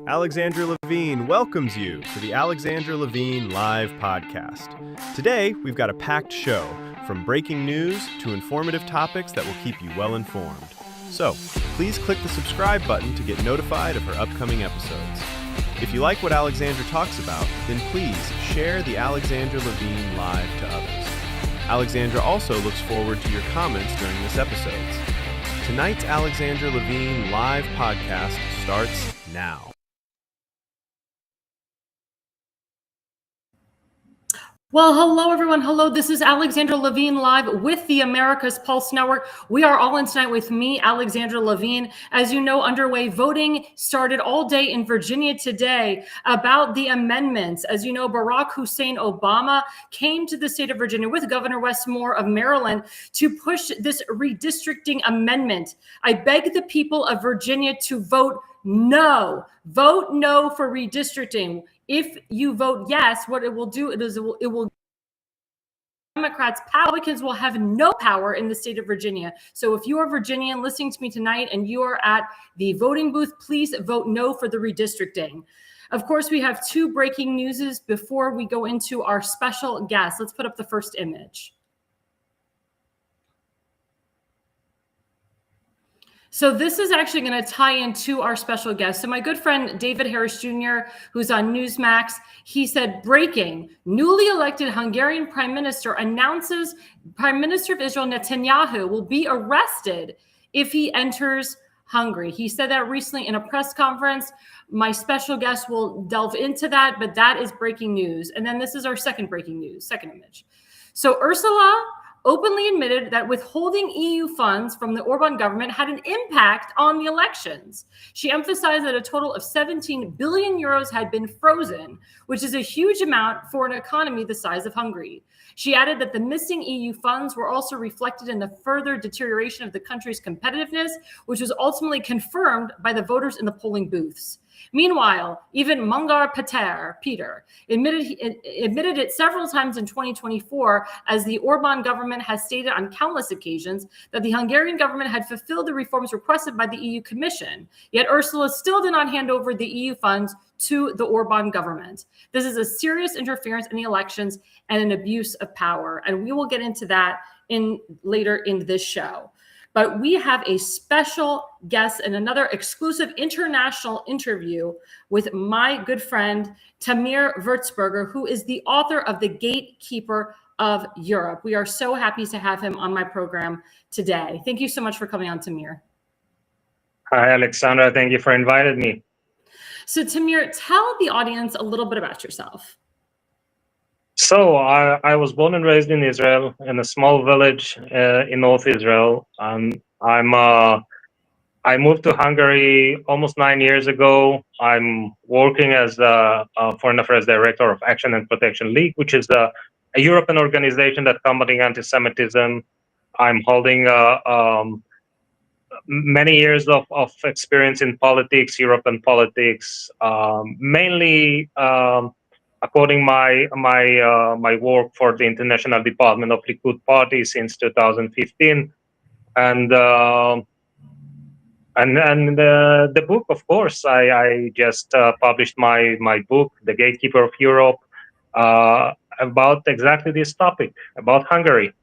Alexandra Levine welcomes you to the Alexandra Levine Live Podcast. Today, we've got a packed show, from breaking news to informative topics that will keep you well informed. So, please click the subscribe button to get notified of her upcoming episodes. If you like what Alexandra talks about, then please share the Alexandra Levine Live to others. Alexandra also looks forward to your comments during this episode. Tonight's Alexandra Levine Live Podcast starts now. Well, hello, everyone. Hello, this is Alexandra Levine live with the America's Pulse Network. We are all in tonight with me, Alexandra Levine. As you know, underway voting started all day in Virginia today about the amendments. As you know, Barack Hussein Obama came to the state of Virginia with Governor Wes Moore of Maryland to push this redistricting amendment. I beg the people of Virginia to vote no. Vote no for redistricting. If you vote yes, what it will do is it will Democrats, Republicans will have no power in the state of Virginia. So if you are Virginian listening to me tonight and you are at the voting booth, please vote no for the redistricting. Of course, we have two breaking newses before we go into our special guest. Let's put up the first image. So this is actually going to tie into our special guest. So my good friend, David Harris Jr., who's on Newsmax, he said, breaking, newly elected Hungarian prime minister announces Prime Minister of Israel Netanyahu will be arrested if he enters Hungary. He said that recently in a press conference. My special guest will delve into that, but that is breaking news. And then this is our second breaking news, second image. So Ursula openly admitted that withholding EU funds from the Orban government had an impact on the elections. She emphasized that a total of 17 billion euros had been frozen, which is a huge amount for an economy the size of Hungary. She added that the missing EU funds were also reflected in the further deterioration of the country's competitiveness, which was ultimately confirmed by the voters in the polling booths. Meanwhile, even Mungar Peter admitted it several times in 2024, as the Orban government has stated on countless occasions that the Hungarian government had fulfilled the reforms requested by the EU Commission. Yet Ursula still did not hand over the EU funds to the Orban government. This is a serious interference in the elections and an abuse of power. And we will get into that later in this show. But we have a special guest and another exclusive international interview with my good friend, Tamir Wertzberger, who is the author of The Gatekeeper of Europe. We are so happy to have him on my program today. Thank you so much for coming on, Tamir. Hi, Alexandra. Thank you for inviting me. So, Tamir, tell the audience a little bit about yourself. So I was born and raised in Israel, in a small village in North Israel. I moved to Hungary almost 9 years ago. I'm working as a Foreign Affairs Director of Action and Protection League, which is a European organization that combating anti-Semitism. I'm holding many years of experience in politics, European politics, mainly according my work for the International Department of Likud Party since 2015, and the book, of course, I just published my book, The Gatekeeper of Europe, about exactly this topic, about Hungary.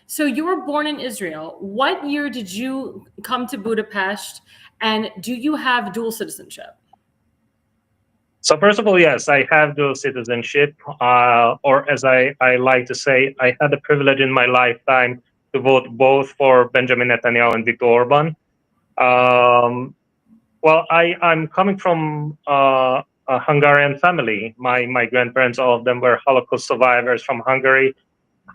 So you were born in Israel. What year did you come to Budapest, and do you have dual citizenship? So first of all, yes, I have dual citizenship, or as I like to say, I had the privilege in my lifetime to vote both for Benjamin Netanyahu and Viktor Orban. Well, I'm coming from a Hungarian family. My grandparents, all of them were Holocaust survivors from Hungary,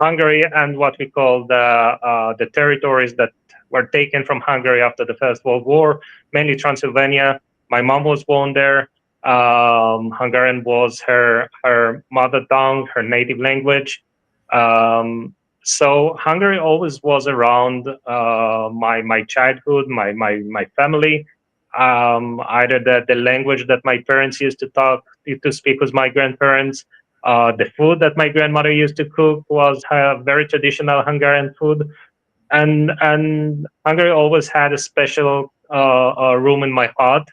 and what we call the territories that were taken from Hungary after the First World War, mainly Transylvania. My mom was born there. Hungarian was her mother tongue, her native language. So Hungary always was around my childhood, my family. Either the language that my parents used to speak with my grandparents. The food that my grandmother used to cook was very traditional Hungarian food, and Hungary always had a special room in my heart.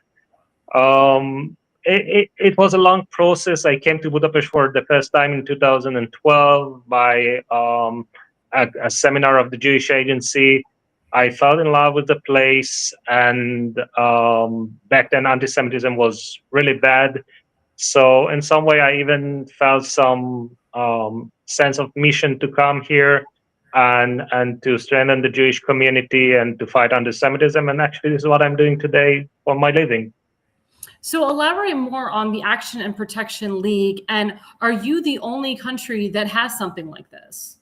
It was a long process. I came to Budapest for the first time in 2012 by a seminar of the Jewish Agency. I fell in love with the place, and back then anti-Semitism was really bad. So in some way, I even felt some sense of mission to come here and to strengthen the Jewish community and to fight anti-Semitism. And actually, this is what I'm doing today for my living. So elaborate more on the Action and Protection League, and are you the only country that has something like this?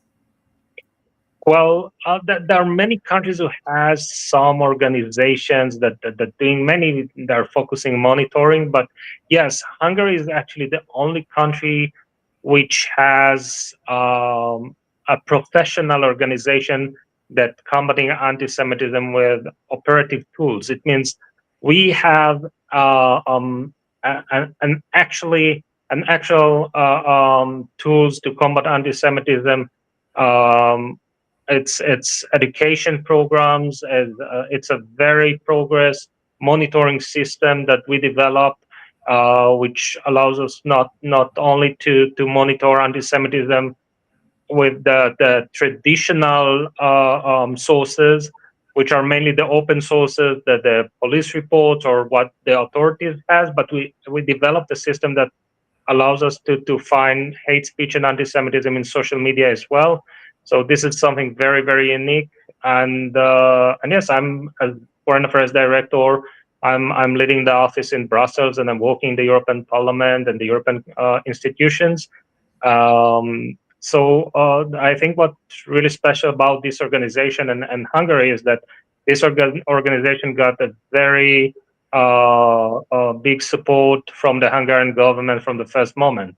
Well, there are many countries who has some organizations that doing many that are focusing monitoring, but yes, Hungary is actually the only country which has a professional organization that combating anti-Semitism with operative tools. It means we have an actual tools to combat anti-Semitism. Um, it's education programs, and it's a very progress monitoring system that we developed, which allows us not only to monitor anti-Semitism with the traditional sources, which are mainly the open sources, the police reports or what the authorities has, but we developed a system that allows us to find hate speech and anti-Semitism in social media as well. So this is something very, very unique. And yes, I'm a foreign affairs director. I'm leading the office in Brussels, and I'm working in the European Parliament and the European institutions. So I think what's really special about this organization and Hungary is that this organization got a very big support from the Hungarian government from the first moment.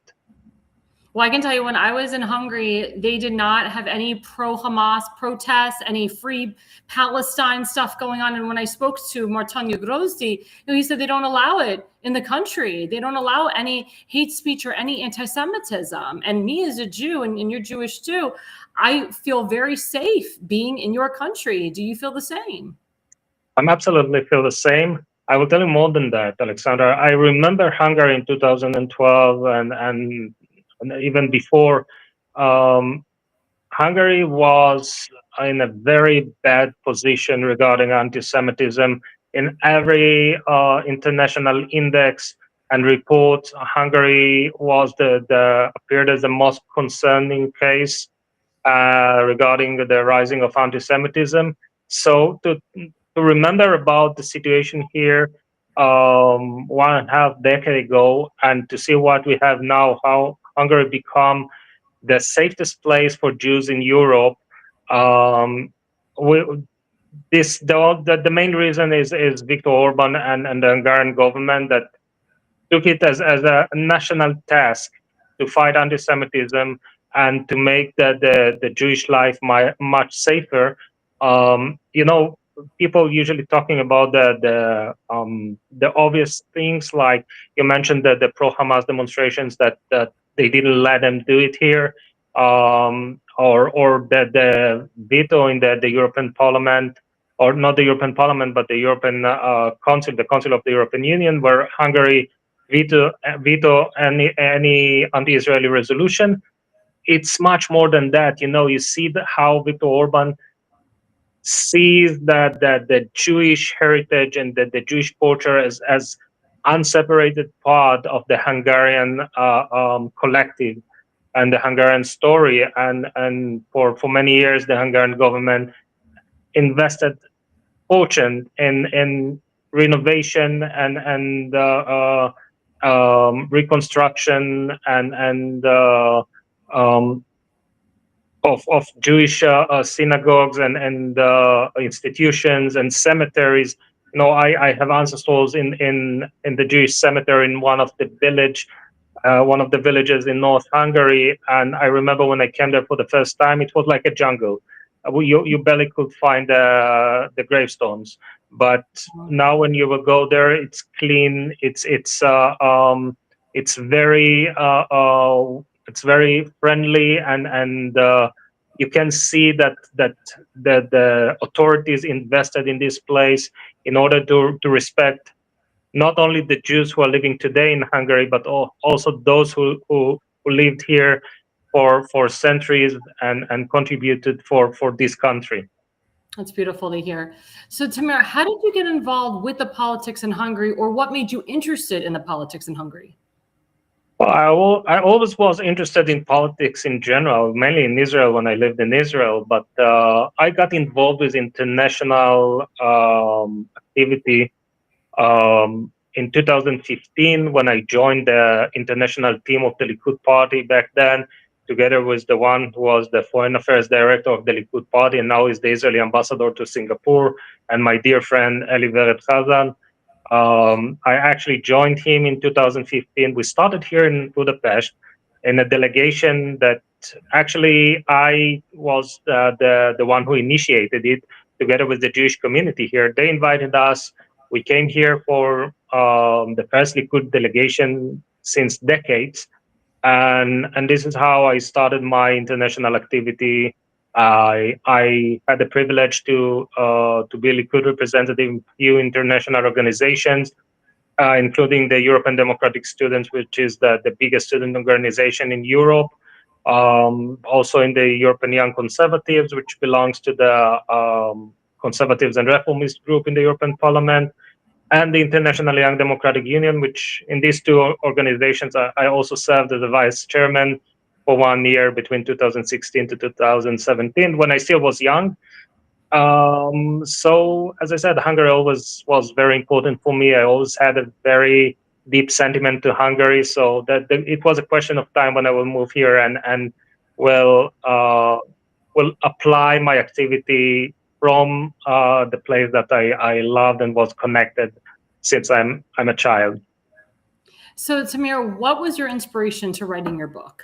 Well, I can tell you, when I was in Hungary, they did not have any pro-Hamas protests, any free Palestine stuff going on. And when I spoke to Martanya Grozdi, he said they don't allow it in the country. They don't allow any hate speech or any anti-Semitism. And me as a Jew, and you're Jewish too, I feel very safe being in your country. Do you feel the same? I absolutely feel the same. I will tell you more than that, Alexandra. I remember Hungary in 2012 and even before. Hungary was in a very bad position regarding anti-Semitism. In every international index and report, Hungary was appeared as the most concerning case regarding the rising of anti-Semitism. So to remember about the situation here 1.5 decade ago, and to see what we have now, how Hungary become the safest place for Jews in Europe. The main reason is Viktor Orban and the Hungarian government that took it as a national task to fight anti-Semitism and to make the Jewish life much safer. People usually talking about the obvious things, like you mentioned the pro-Hamas demonstrations that they didn't let them do it here, or the veto in the European Parliament, or not the European Parliament, but the European Council, the Council of the European Union, where Hungary veto any anti-Israeli resolution. It's much more than that. You see how Viktor Orban sees that the Jewish heritage and the Jewish culture as unseparated part of the Hungarian collective and the Hungarian story. And for many years, the Hungarian government invested fortune in renovation and reconstruction and of Jewish synagogues and institutions and cemeteries. I have ancestors in the Jewish cemetery in one of the villages in North Hungary, and I remember when I came there for the first time, it was like a jungle. You barely could find the gravestones, but now when you will go there, it's clean. It's very friendly, and you can see that the authorities invested in this place in order to respect not only the Jews who are living today in Hungary, but also those who lived here for centuries and contributed for this country. That's beautiful to hear. So, Tamir, how did you get involved with the politics in Hungary, or what made you interested in the politics in Hungary? Well, I always was interested in politics in general, mainly in Israel when I lived in Israel. But I got involved with international activity in 2015 when I joined the international team of the Likud party back then, together with the one who was the foreign affairs director of the Likud party and now is the Israeli ambassador to Singapore, and my dear friend Eli Wertzberger. I actually joined him in 2015. We started here in Budapest in a delegation that actually I was the one who initiated it together with the Jewish community here. They invited us. We came here for the first Likud delegation since decades. And this is how I started my international activity. I had the privilege to be a Likud representative in few international organizations, including the European Democratic Students, which is the biggest student organization in Europe. Also in the European Young Conservatives, which belongs to the Conservatives and Reformist group in the European Parliament, and the International Young Democratic Union, which in these two organizations, I also served as the vice chairman for 1 year between 2016 to 2017 when I still was young. So, as I said, Hungary always was very important for me. I always had a very deep sentiment to Hungary, so that it was a question of time when I will move here and will apply my activity from the place that I loved and was connected since I'm a child. So, Tamir, what was your inspiration to writing your book?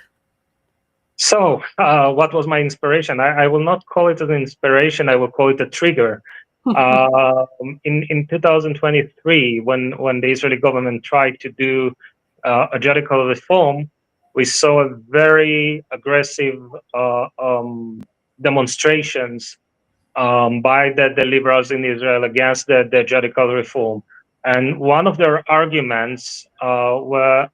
So, what was my inspiration? I will not call it an inspiration. I will call it a trigger. In 2023, when the Israeli government tried to do a judicial reform, we saw a very aggressive demonstrations by the liberals in Israel against the judicial reform. And one of their arguments were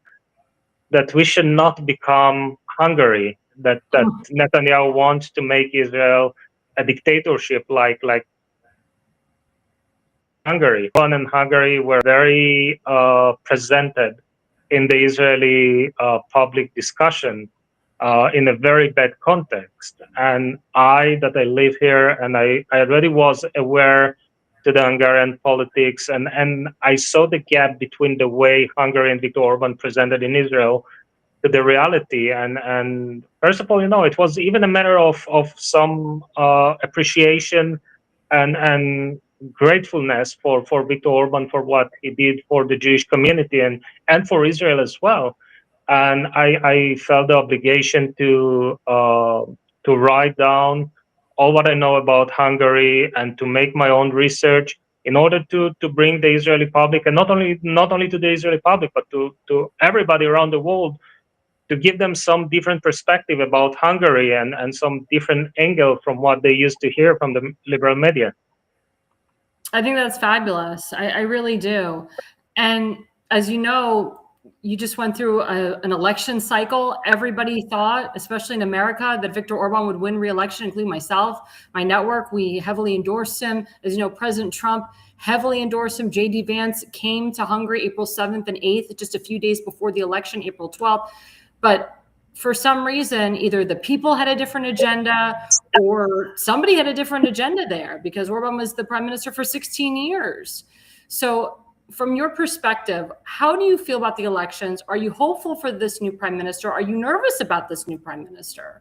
that we should not become Hungary, that Netanyahu wants to make Israel a dictatorship like Hungary. Iran and Hungary were very presented in the Israeli public discussion in a very bad context. And I live here, and I already was aware to the Hungarian politics, and I saw the gap between the way Hungary and Viktor Orban presented in Israel to the reality. And first of all, it was even a matter of some appreciation and gratefulness for Viktor Orban for what he did for the Jewish community and for Israel as well. And I felt the obligation to write down all what I know about Hungary and to make my own research in order to bring the Israeli public, and not only to the Israeli public, but to everybody around the world, to give them some different perspective about Hungary and some different angle from what they used to hear from the liberal media. I think that's fabulous. I really do. And as you know, you just went through an election cycle. Everybody thought, especially in America, that Viktor Orban would win re-election, including myself, my network. We heavily endorsed him. As you know, President Trump heavily endorsed him. J.D. Vance came to Hungary April 7th and 8th, just a few days before the election, April 12th. But for some reason, either the people had a different agenda or somebody had a different agenda there, because Orban was the prime minister for 16 years. So from your perspective, how do you feel about the elections? Are you hopeful for this new prime minister? Are you nervous about this new prime minister?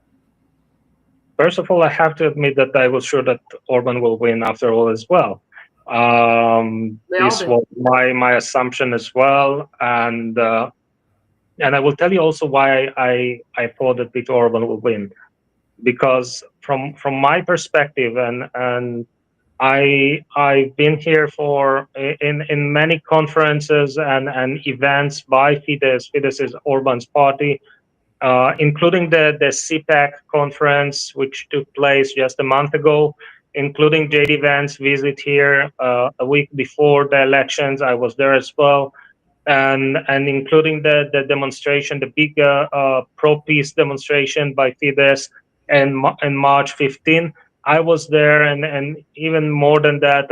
First of all, I have to admit that I was sure that Orban will win after all as well. This was my assumption as well. And I will tell you also why I thought that Viktor Orban will win. Because from my perspective, and I've been here in many conferences and events by Fidesz. Fidesz is Orban's party, including the CPAC conference, which took place just a month ago. including JD Vance's visit here a week before the elections. I was there as well, and including the demonstration, the big pro-peace demonstration by Fidesz in March 15. I was there, and even more than that,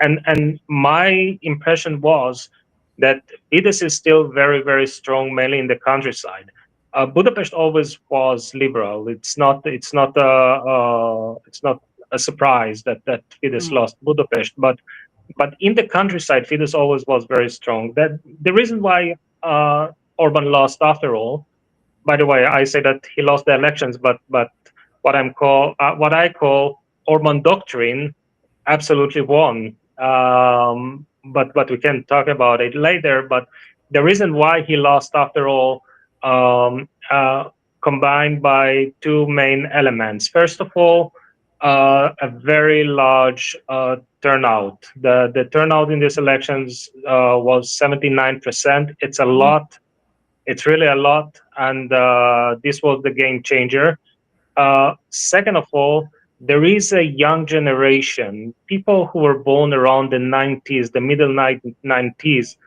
and my impression was that Fidesz is still very, very strong, mainly in the countryside. Budapest always was liberal. It's not a surprise that Fidesz lost Budapest, but in the countryside, Fidesz always was very strong. That the reason why Orban lost after all. By the way, I say that he lost the elections, but what I call Orban doctrine absolutely won. But we can talk about it later. But the reason why he lost after all combined by two main elements. First of all, a very large turnout. The turnout in these elections was 79%. It's a lot. It's really a lot, and this was the game changer. Second of all, there is a young generation, people who were born around the 90s, the middle 90s.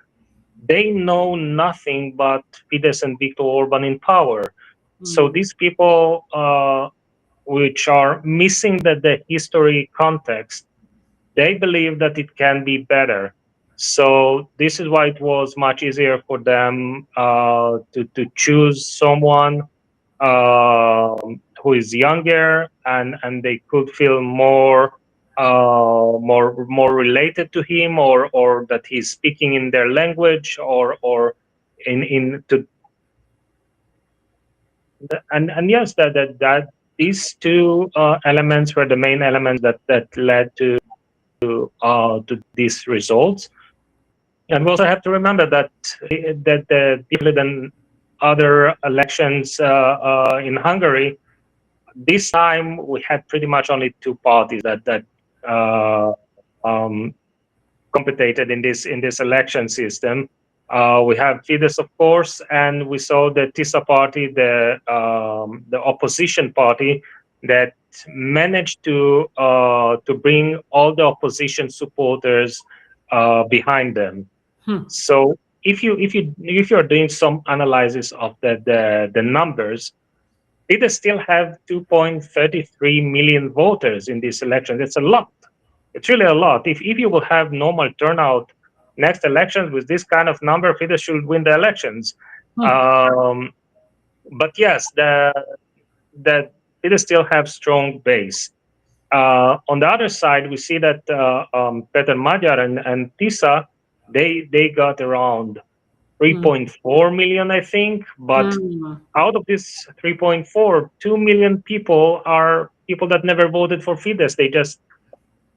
They know nothing but Fidesz and Viktor Orban in power. So these people, which are missing the history context, they believe that it can be better. So this is why it was much easier for them to choose someone who is younger, and they could feel more related to him, or that he's speaking in their language, or in to and yes, that these two elements were the main elements that led to these results. And we also have to remember that differently than other elections in Hungary, this time we had pretty much only two parties that competed in this election system. We have Fidesz, of course, and we saw the TISA party, the opposition party, that managed to bring all the opposition supporters behind them. So if you're doing some analysis of the numbers, Fidesz still have 2.33 million voters in this election. It's a lot. It's really a lot. If you will have normal turnout next elections with this kind of number, Fidesz should win the elections. But yes, the Fidesz still have strong base. On the other side, we see that Peter Magyar and TISA, they got around 3.4 million, I think. But out of this 3.4, 2 million people are people that never voted for Fidesz. They just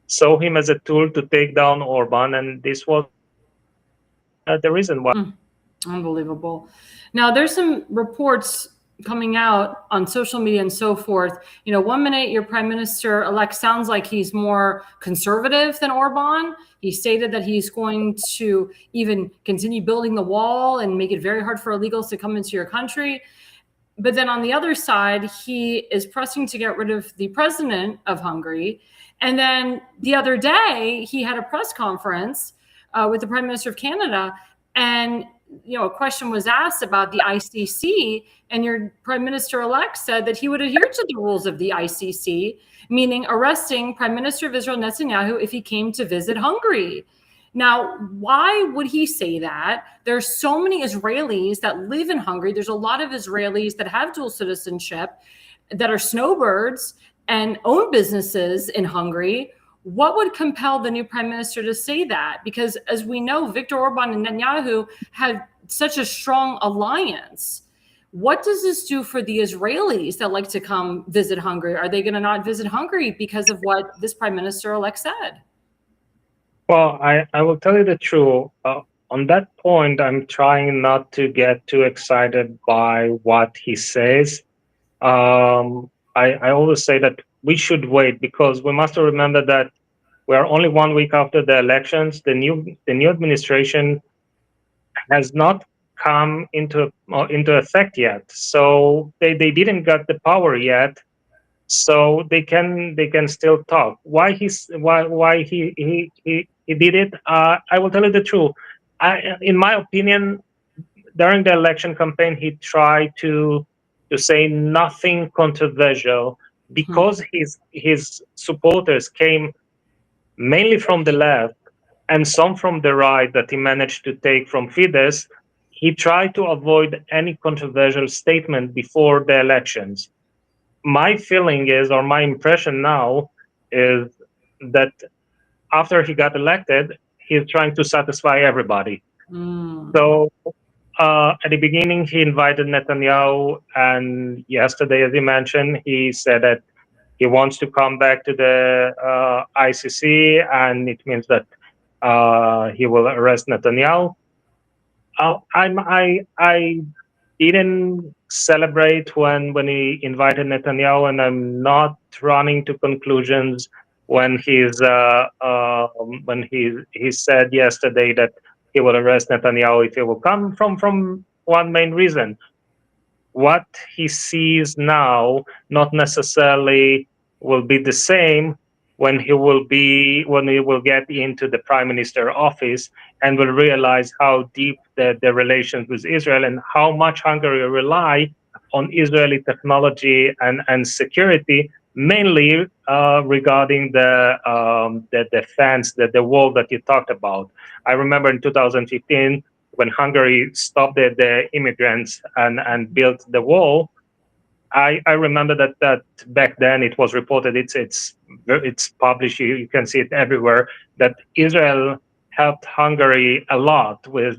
saw him as a tool to take down Orban, and this was the reason why. Unbelievable. Now, there's some reports coming out on social media and so forth. 1 minute your prime minister-elect sounds like he's more conservative than Orban. He stated that he's going to even continue building the wall and make it very hard for illegals to come into your country. But then on the other side, he is pressing to get rid of the president of Hungary. And then the other day, he had a press conference with the Prime Minister of Canada, and a question was asked about the ICC, and your Prime Minister-elect said that he would adhere to the rules of the ICC, meaning arresting Prime Minister of Israel Netanyahu if he came to visit Hungary. Now, why would he say that? There's so many Israelis that live in Hungary. There's a lot of Israelis that have dual citizenship, that are snowbirds and own businesses in Hungary. What would compel the new prime minister to say that? Because as we know, Viktor Orban and Netanyahu had such a strong alliance. What does this do for the Israelis that like to come visit Hungary? Are they going to not visit Hungary because of what this prime minister-elect said? Well, I will tell you the truth. On that point, I'm trying not to get too excited by what he says. I always say that we should wait, because we must remember that we are only 1 week after the elections. The new administration has not come into effect yet, so they didn't get the power yet. so they can still talk. Why he did it? I will tell you the truth. In my opinion, during the election campaign, he tried to say nothing controversial because his supporters came mainly from the left and some from the right that he managed to take from Fidesz. He tried to avoid any controversial statement before the elections. My feeling is, or my impression now, is that after he got elected, he's trying to satisfy everybody. So at the beginning, he invited Netanyahu, and yesterday, as you mentioned, he said that he wants to come back to the ICC, and it means that he will arrest Netanyahu. I didn't celebrate when he invited Netanyahu, and I'm not running to conclusions when he said yesterday that he will arrest Netanyahu if he will come from one main reason. What he sees now not necessarily will be the same when he will get into the prime minister office and will realize how deep the relations with Israel and how much Hungary rely on Israeli technology and security, mainly regarding the fence, the wall that you talked about. I remember in 2015 when Hungary stopped the immigrants and built the wall. I remember that back then it was reported, it's published, you can see it everywhere, that Israel helped Hungary a lot with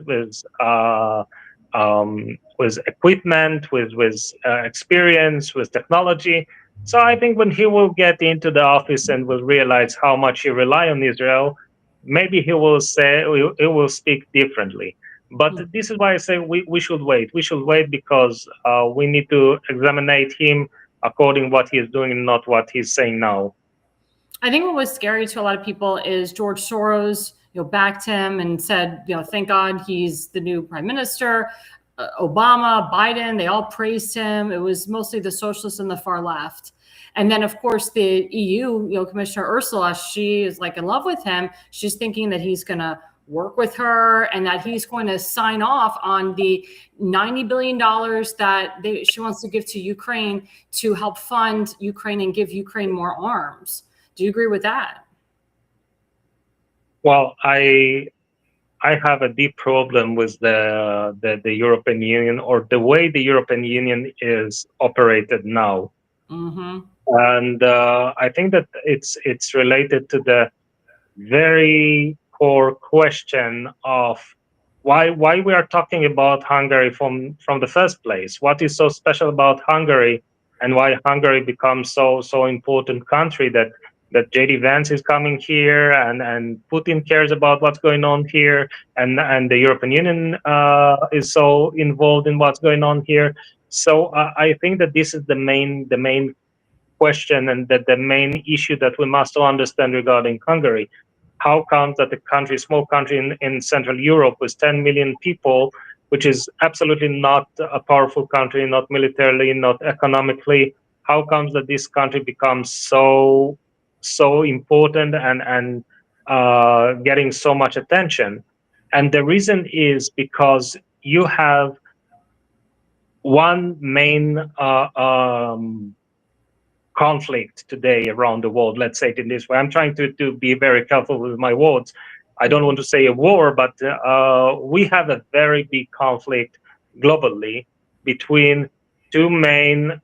equipment, with experience, with technology. So I think when he will get into the office and will realize how much he rely on Israel, maybe he will speak differently. But this is why I say we should wait. We should wait because we need to examine him according what he is doing and not what he's saying now. I think what was scary to a lot of people is George Soros, backed him and said, thank God he's the new prime minister. Obama, Biden, they all praised him. It was mostly the socialists and the far left. And then, of course, the EU, Commissioner Ursula, she is like in love with him. She's thinking that he's going to work with her and that he's going to sign off on the $90 billion that she wants to give to Ukraine to help fund Ukraine and give Ukraine more arms. Do you agree with that? Well, I have a deep problem with the European Union or the way the European Union is operated now. Mm-hmm. And I think that it's related to the very core question of why we are talking about Hungary from the first place. What is so special about Hungary, and why Hungary becomes so important country that J.D. Vance is coming here and Putin cares about what's going on here, and the European Union is so involved in what's going on here. So I think that this is the main question and that the main issue that we must all understand regarding Hungary. How comes that a small country in Central Europe with 10 million people, which is absolutely not a powerful country, not militarily, not economically, how comes that this country becomes so important and getting so much attention? And the reason is because you have one main conflict today around the world. Let's say it in this way. I'm trying to be very careful with my words. I don't want to say a war, but we have a very big conflict globally between two main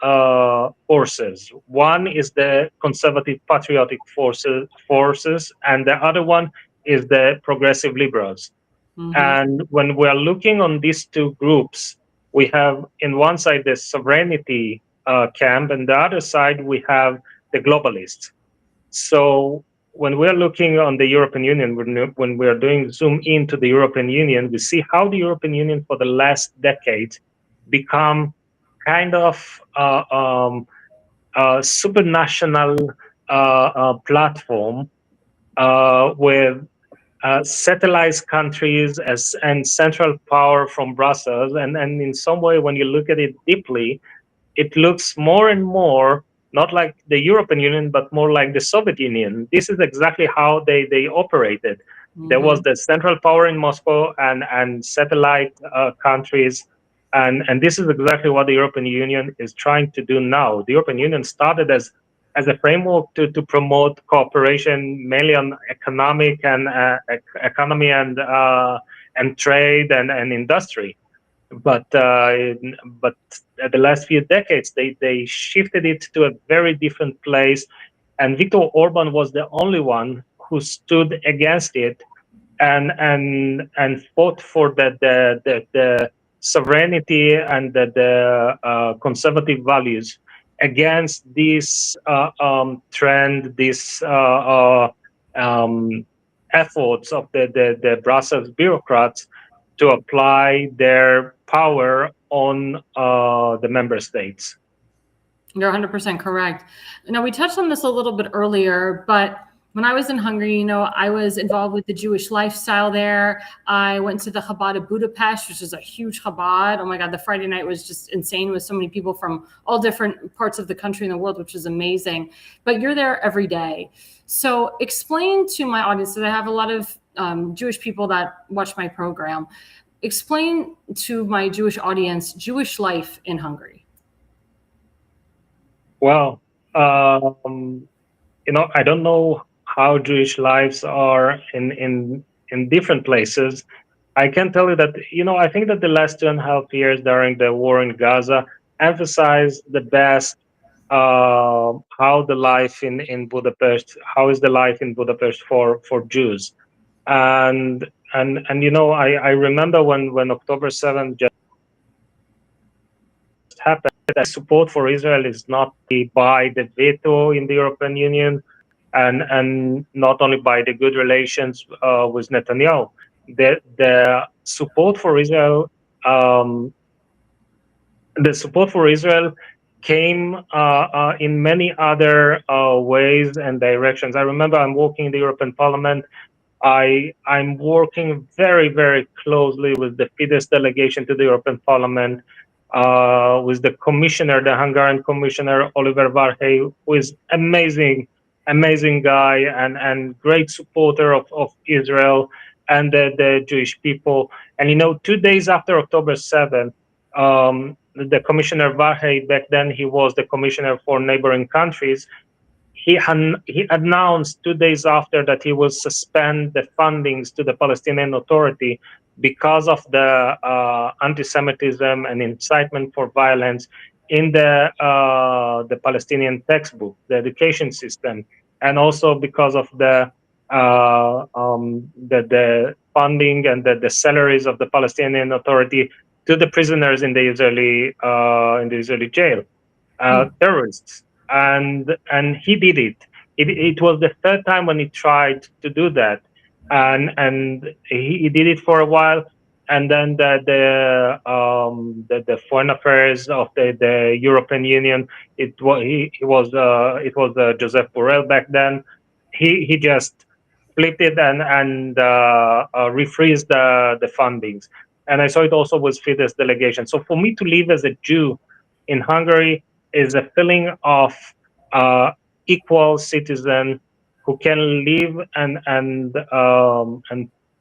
forces. One is the conservative patriotic forces, and the other one is the progressive liberals. Mm-hmm. And when we're looking on these two groups, we have in one side the sovereignty camp, and the other side we have the globalists. So when we're looking on the European Union, when we're doing zoom into the European Union, we see how the European Union for the last decade become kind of supranational platform with satellite countries and central power from Brussels. And in some way, when you look at it deeply, it looks more and more not like the European Union, but more like the Soviet Union. This is exactly how they operated. There was the central power in Moscow and satellite countries. And this is exactly what the European Union is trying to do now. The European Union started as a framework to promote cooperation mainly on economic and economy and trade and industry. But at the last few decades, they shifted it to a very different place, and Viktor Orban was the only one who stood against it and fought for the sovereignty and the conservative values against this trend, this efforts of the Brussels bureaucrats to apply their power on the member states. You're 100% correct. Now, we touched on this a little bit earlier, but when I was in Hungary, I was involved with the Jewish lifestyle there. I went to the Chabad of Budapest, which is a huge Chabad. Oh my God, the Friday night was just insane with so many people from all different parts of the country and the world, which is amazing. But you're there every day. So explain to my audience, that I have a lot of Jewish people that watch my program. Explain to my Jewish audience Jewish life in Hungary. Well, I don't know how Jewish lives are in different places. I can tell you that, I think that the last 2.5 years during the war in Gaza emphasized the best how the life in Budapest, how is the life in Budapest for Jews. And I remember when October 7th just happened, that support for Israel is not by the veto in the European Union and not only by the good relations with Netanyahu. The support for Israel, came in many other ways and directions. I remember I'm working in the European Parliament. I'm working very, very closely with the Fidesz delegation to the European Parliament, with the commissioner, the Hungarian commissioner, Oliver Varhely, who is amazing guy and great supporter of Israel and the Jewish people. And 2 days after October 7th, the commissioner Varhely, back then he was the commissioner for neighboring countries, he announced 2 days after that he will suspend the fundings to the Palestinian Authority because of the anti-Semitism and incitement for violence in the Palestinian textbook, the education system, and also because of the funding and the salaries of the Palestinian Authority to the prisoners in the Israeli jail, terrorists. And he did it. It was the third time when he tried to do that, and he did it for a while, and then the foreign affairs of the European Union, it was Joseph Borrell back then. He just flipped it and refreezed the fundings, and I saw it also with Fidesz delegation. So for me to live as a Jew in Hungary is a feeling of equal citizen who can live and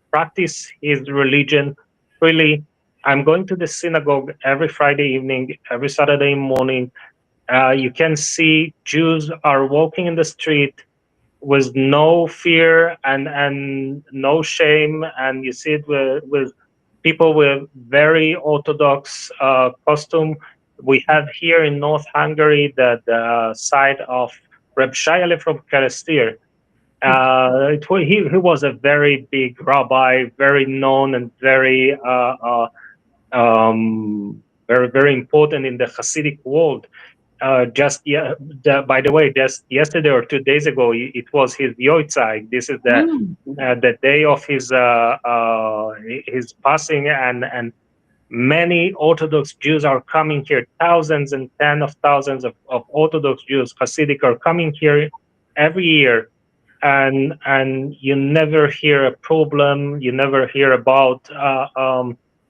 practice his religion freely. I'm going to the synagogue every Friday evening, every Saturday morning. You can see Jews are walking in the street with no fear and no shame, and you see it with people with very Orthodox costume. We have here in North Hungary the site of Reb Shayale from Kerestir. He was a very big rabbi, very known and very very important in the Hasidic world. By the way, just yesterday or 2 days ago, it was his Yoitzai. This is the day of his passing, and many Orthodox Jews are coming here. Thousands and tens of thousands of Orthodox Jews, Hasidic, are coming here every year, and you never hear a problem. You never hear about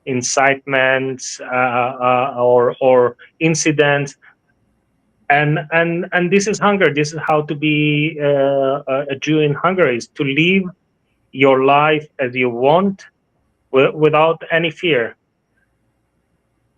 incitements or incidents. And this is Hungary. This is how to be a Jew in Hungary, is to live your life as you want, without any fear.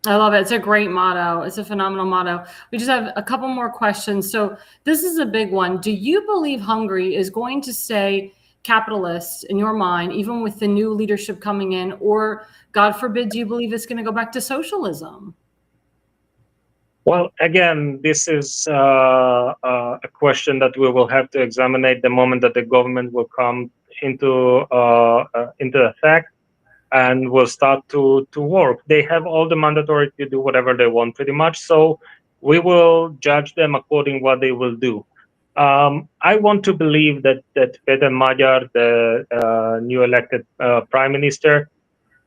I love it. It's a great motto. It's a phenomenal motto. We just have a couple more questions. So this is a big one. Do you believe Hungary is going to stay capitalist in your mind, even with the new leadership coming in? Or, God forbid, do you believe it's going to go back to socialism? Well, again, this is a question that we will have to examine the moment that the government will come into effect and will start to work. They have all the mandatory to do whatever they want, pretty much. So we will judge them according what they will do. I want to believe that Péter Magyar, the new elected prime minister,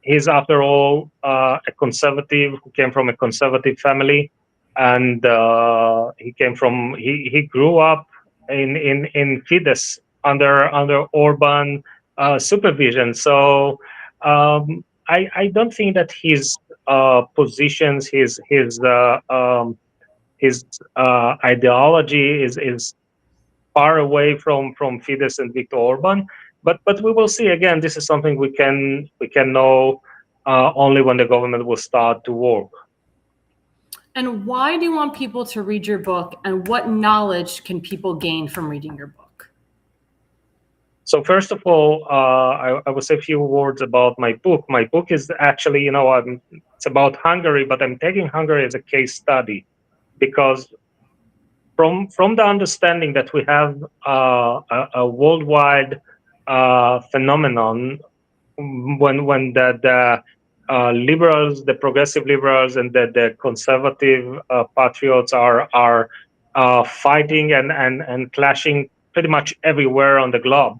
he's after all a conservative who came from a conservative family, and he grew up in Fidesz under Orban supervision. So I don't think that his positions, his ideology is far away from Fidesz and Viktor Orban. But we will see. Again, this is something we can know only when the government will start to work. And why do you want people to read your book, and what knowledge can people gain from reading your book? So first of all, I will say a few words about my book. My book is actually, it's about Hungary, but I'm taking Hungary as a case study, because from the understanding that we have a worldwide phenomenon when the liberals, the progressive liberals, and the conservative patriots are fighting and clashing pretty much everywhere on the globe.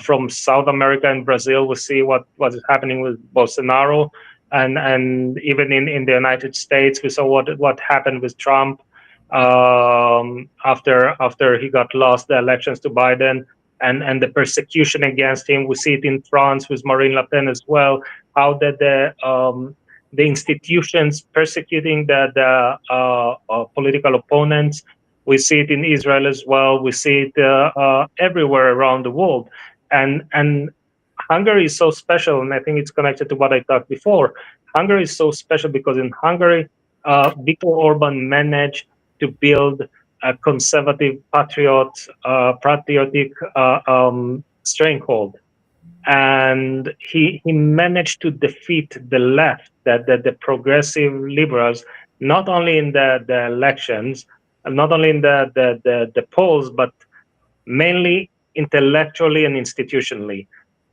From South America and Brazil, we see what is happening with Bolsonaro, and even in the United States, we saw what happened with Trump after he got lost the elections to Biden, and the persecution against him. We see it in France with Marine Le Pen as well, how the institutions persecuting the political opponents. We see it in Israel as well. We see it everywhere around the world. And Hungary is so special, and I think it's connected to what I talked before. Hungary is so special because in Hungary, Viktor Orban managed to build a conservative patriotic stronghold, and he managed to defeat the left, the progressive liberals, not only in the elections, not only in the polls, but mainly intellectually and institutionally.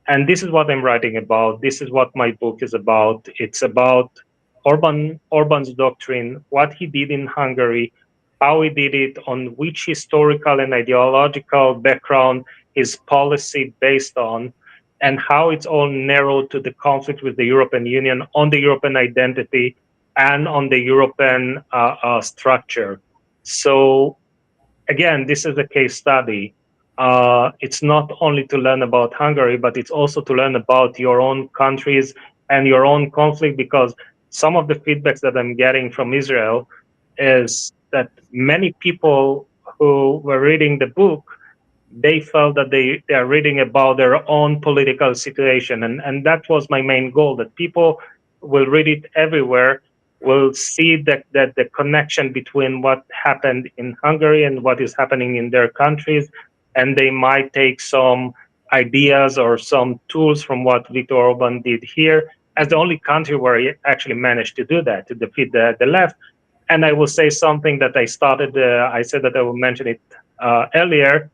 And this is what I'm writing about. This is what my book is about. It's about Orban's doctrine, what he did in Hungary, how he did it, on which historical and ideological background his policy based on, and how it's all narrowed to the conflict with the European Union on the European identity and on the European structure. So again, this is a case study. It's not only to learn about Hungary, but it's also to learn about your own countries and your own conflict, because some of the feedbacks that I'm getting from Israel is that many people who were reading the book, they felt that they are reading about their own political situation. And that was my main goal, that people will read it everywhere, will see that the connection between what happened in Hungary and what is happening in their countries, and they might take some ideas or some tools from what Viktor Orban did here, as the only country where he actually managed to do that, to defeat the left. And I will say something that I said that I will mention it earlier,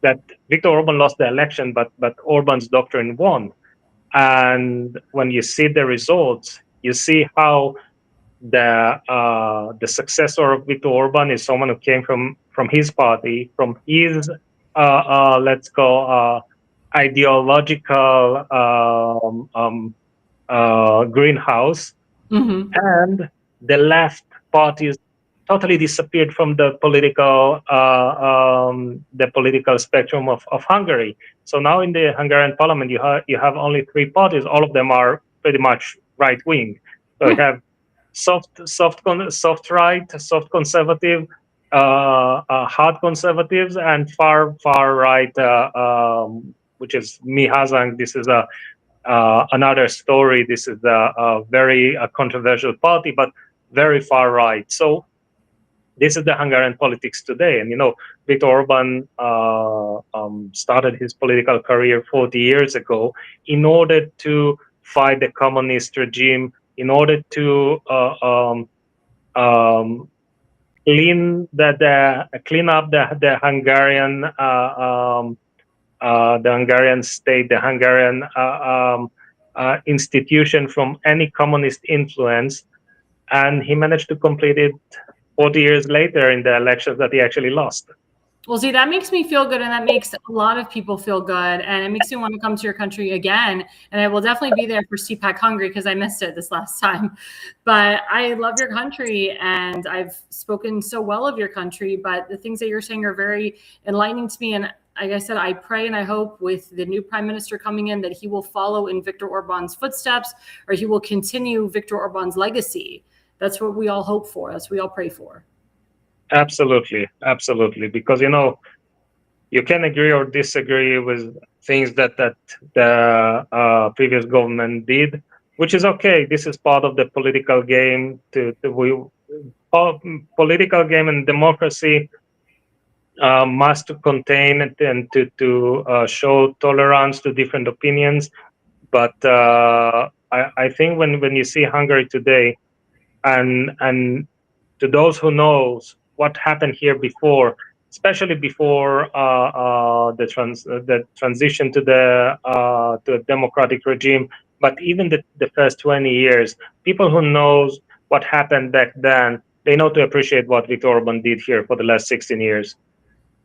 that Viktor Orban lost the election, but Orban's doctrine won. And when you see the results, you see how the successor of Viktor Orban is someone who came from his party, from his let's go ideological greenhouse, and the left parties totally disappeared from the political spectrum of Hungary. So now in the Hungarian parliament, you have only three parties. All of them are pretty much right wing. So you have soft right, soft conservative, hard conservatives and far right, which is Mihazang. This is another story. This is a very controversial party, but very far right. So this is the Hungarian politics today. And Viktor Orban started his political career 40 years ago in order to fight the communist regime, in order to clean up the Hungarian state, the Hungarian institution from any communist influence, and he managed to complete it 40 years later in the elections that he actually lost. Well, see, that makes me feel good, and that makes a lot of people feel good, and it makes me want to come to your country again. And I will definitely be there for CPAC Hungary because I missed it this last time. But I love your country, and I've spoken so well of your country. But the things that you're saying are very enlightening to me. And like I said, I pray and I hope with the new prime minister coming in that he will follow in Viktor Orban's footsteps, or he will continue Viktor Orban's legacy. That's what we all hope for. That's what we all pray for. Absolutely. Because, you can agree or disagree with things that the previous government did, which is okay. This is part of the political game. Political game and democracy must contain and to show tolerance to different opinions. But I think when you see Hungary today, and to those who knows what happened here before, especially before the transition to a democratic regime, but even the first 20 years, people who knows what happened back then, they know to appreciate what Viktor Orban did here for the last 16 years.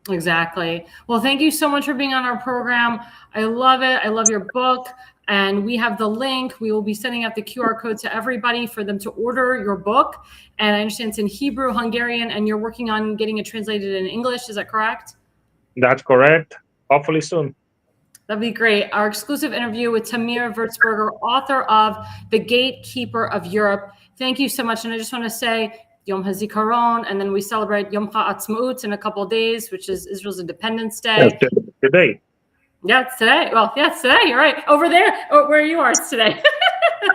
Exactly. Well, thank you so much for being on our program. I love it. I love your book. And we have the link. We will be sending out the QR code to everybody for them to order your book. And I understand it's in Hebrew, Hungarian, and you're working on getting it translated in English. Is that correct? That's correct. Hopefully soon. That'd be great. Our exclusive interview with Tamir Wertzberger, author of The Gatekeeper of Europe. Thank you so much. And I just want to say Yom HaZikaron, and then we celebrate Yom HaAtzmaut in a couple of days, which is Israel's Independence Day. Yes, today. Yeah, it's today. Well, yeah, it's today. You're right. Over there, where you are, it's today.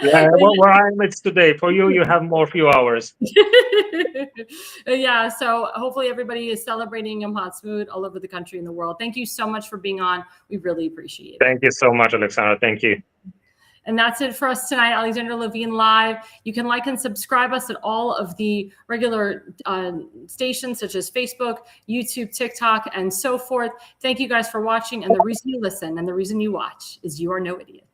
Yeah, well, where I am, it's today. For you, you have more few hours. Yeah, so hopefully everybody is celebrating Yom HaAtzmaut all over the country and the world. Thank you so much for being on. We really appreciate it. Thank you so much, Alexandra. Thank you. And that's it for us tonight, Alexandra Levine Live. You can like and subscribe us at all of the regular stations such as Facebook, YouTube, TikTok, and so forth. Thank you guys for watching. And the reason you listen and the reason you watch is you are no idiot.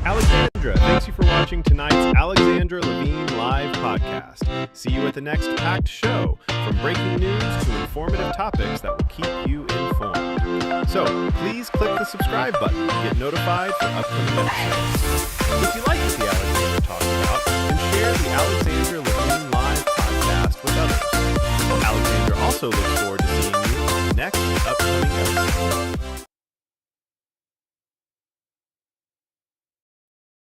Alexandra, thanks you for watching tonight's Alexandra Levine Live podcast. See you at the next packed show, from breaking news to informative topics that will keep you informed. So please click the subscribe button to get notified for upcoming episodes. If you like what the Alexandra talks about, then share the Alexandra Levine Live podcast with others. Alexandra also looks forward to seeing you in the next upcoming episode.